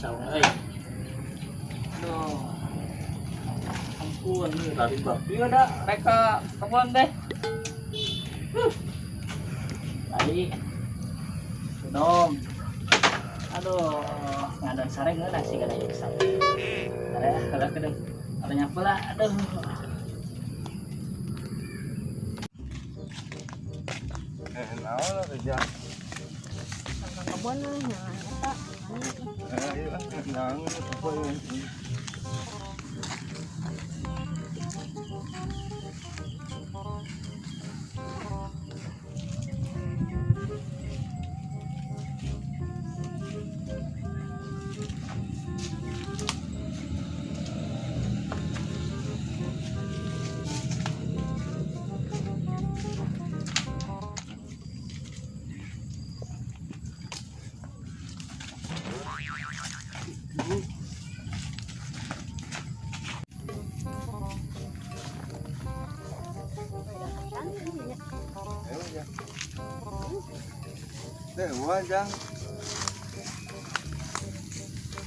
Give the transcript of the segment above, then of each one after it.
saung aduh ampun nih tadi babi ada mereka kebon deh tadi minum aduh ngadan sareng nggak sih kada iksan ada kalau kedeng adanya pula aduh naon kerja kebon nah eta ayo nang apa ini deh wajang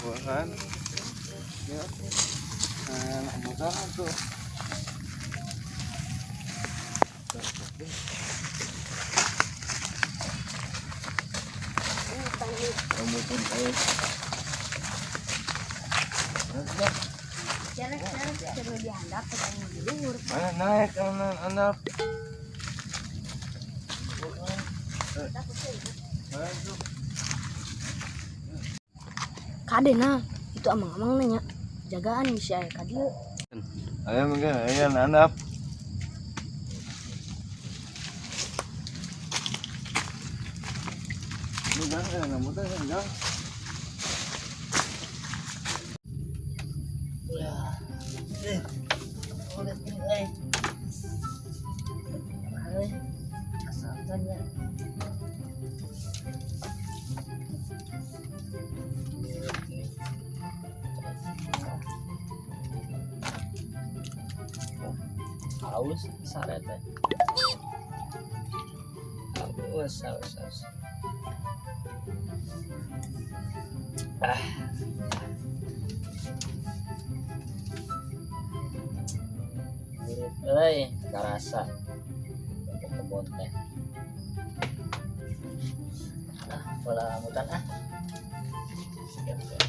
bukan ya nah bukan tuh rambutnya kayak jalan coba dihandap petang dulu mana naik anak kadena itu amang-amang nanya jagaan bisa aya kadieu ayo mungkin ayo anak ini kan rambutnya kan ya udah asalkan ya haus sarete haus mirip karasa untuk kebun teh bola rambutan siap.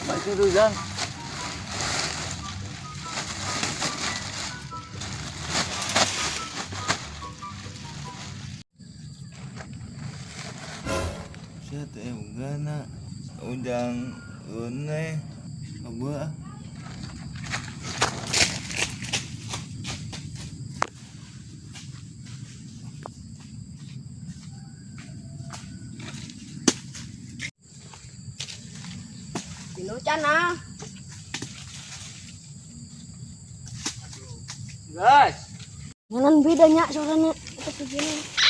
Baik itu Jan. Siapa teh ungana undang une apa? Pinucan ah. Guys, Nyanan bedanya suaranya itu begini.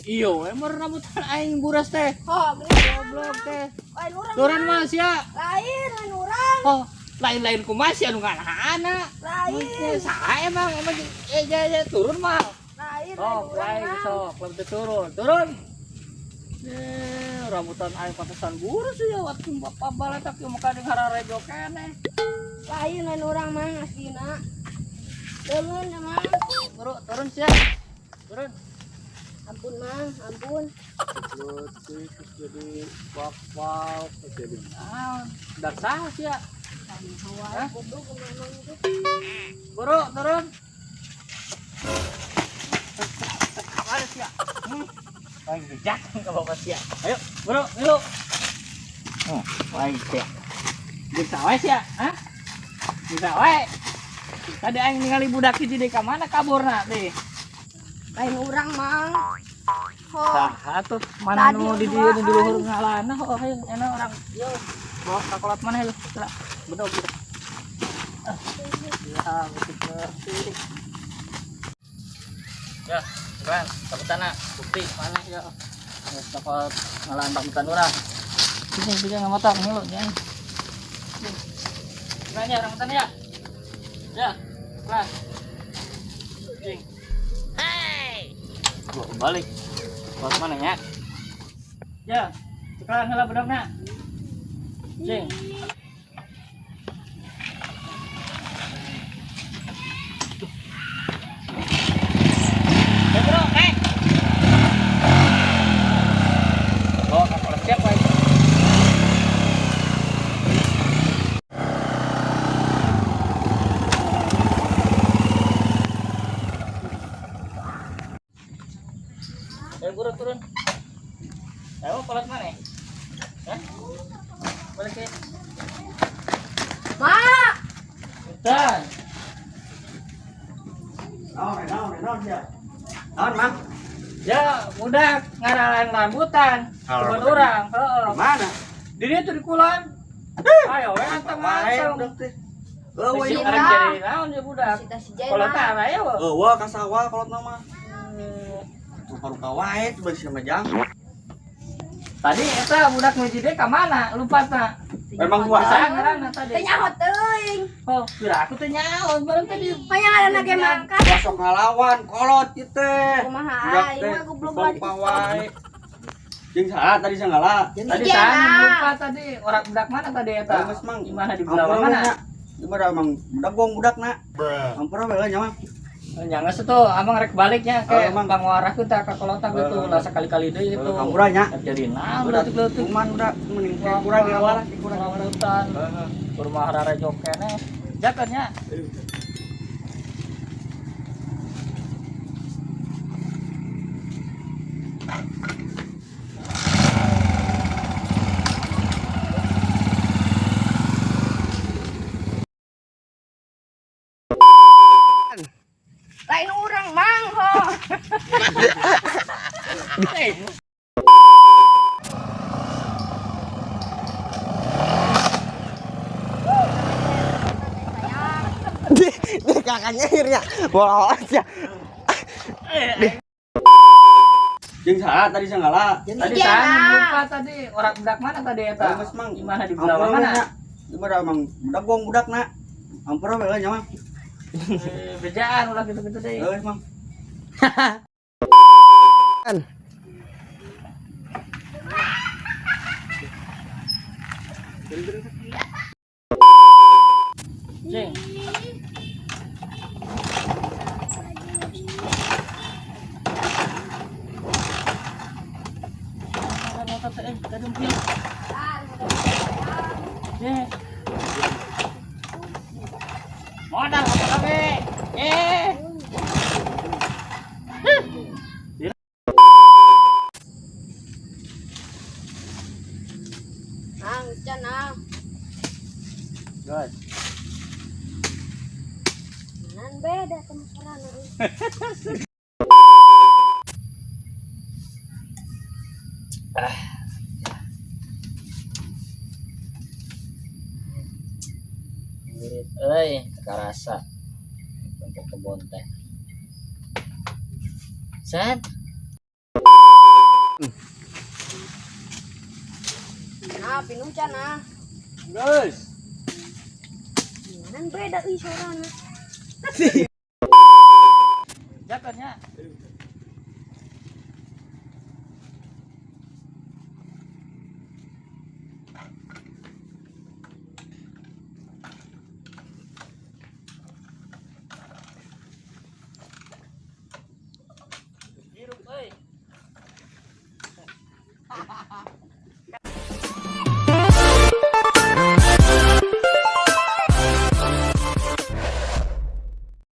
iyo emang rambutan aing buras teh. Oh, Goblok teh. lain orang. Turun mas ya. Lain orang. Oh, lain-lain kumas ya nu ngana-ngana. Lain. Saha emang turun mah. Lain Oh, orang. lain sok, lebih turun. Turun. Rambutan aing pantesan buras ya waktu bapak balatak yang muka deng hararejo keneh. Lain orang mah asina. Turun ya mah. Turun sia. Turun. Ampun mah, ampun. Terus jadi wow jadi naon. Dak saha sia. Kami hawa kudu memang itu. Buru, turun. Mana sia? Lagi dijak ke bawah sia. Ayo, buru, yuk. Oh, baik sia. Jadi sawah sia, hah? Bisa wae. Tadi aing ningali budak hiji deui ka mana kaburna teh. Lain orang mang. Ho. Tah atuh mana Tadi nu di dieu nu di luhur ngalana oh hayu enak orang yo bawa ka kolot mana lu tah bedog gitu. Ya betul. Ya, keren. Kapitana, bukti mana ya? Geus dapat ngalahan rambutan urang. Sini nggak motor nih lo jangan. Nanya rambutan ya? Ya, kelas. Cing. Hey. Gua balik. Bos mana ya? Ya, sekarang heula bedogna. Cing. Ya bro, bawa ke kelas siap wae. Buru turun. Ayo kelas mana? Hah? Balik ke. Mak. Dan. Naon ya. Naon, Mang? Ya, udah ngaralan rambutan. Kebun orang. Heeh. Mana? Di dia tuh di kulon. Ayo, anteng anteng. Eueuh, Si ieu orang mah. jadi naon dia budak. Sita si Jai Kalau mah. tak ayo. eueuh ka sawah kolot nama. Rupa-rupa wae tuh beusi majang. Tadi eta budak ngeuji deui ka mana? Lupa tak. Memang gua Saya ngaranna tadi. Teu nyaho teuing. Oh, kira aku teh nyaon, bareng tadi. Aya ngaranna ge mangkat. Masuk ngalawan kolot ieu teh. Kumaha Budak ai, teh mah goblok rupa wae. Jeung saha tadi sanggala? Tadi Iya. saya lupa tadi orang budak mana tadi eta? Geus Mang. Di mana di Bulawa mana? Di mana Mang? Budak gong budakna. Ampura bae nya Mang. Jangan setuh, amang rek baliknya ke Mang. Bang Warah kita ke kolota gitu, lah sekali-kali deh itu. Ampura nya. Jadi nah, Budak letik-letik. kuman budak mending kurang ge walah kurang. Rambutan, rumah rara jokene, jaketnya. Lain orang mang ho. Dia kakaknya akhirnya bola aja. Jeung saha tadi sanggala? Tadi Iya. saya lupa tadi orang budak mana tadi eta? Geus Mang. Di mana di Bulawa mana? Di mana Mang? Budak gong budakna. Ampura bae nya Mang. Bejaan ulah gitu-gitu deh. Geus Mang. Cing. Modal kabe. Ang can ah. Guys. Nan beda teman euy. Murid euy, karasa. Untuk kebon teh. Set. Nah, pinuh can ah. Geus. Nan beda euy sorana. Jaketnya.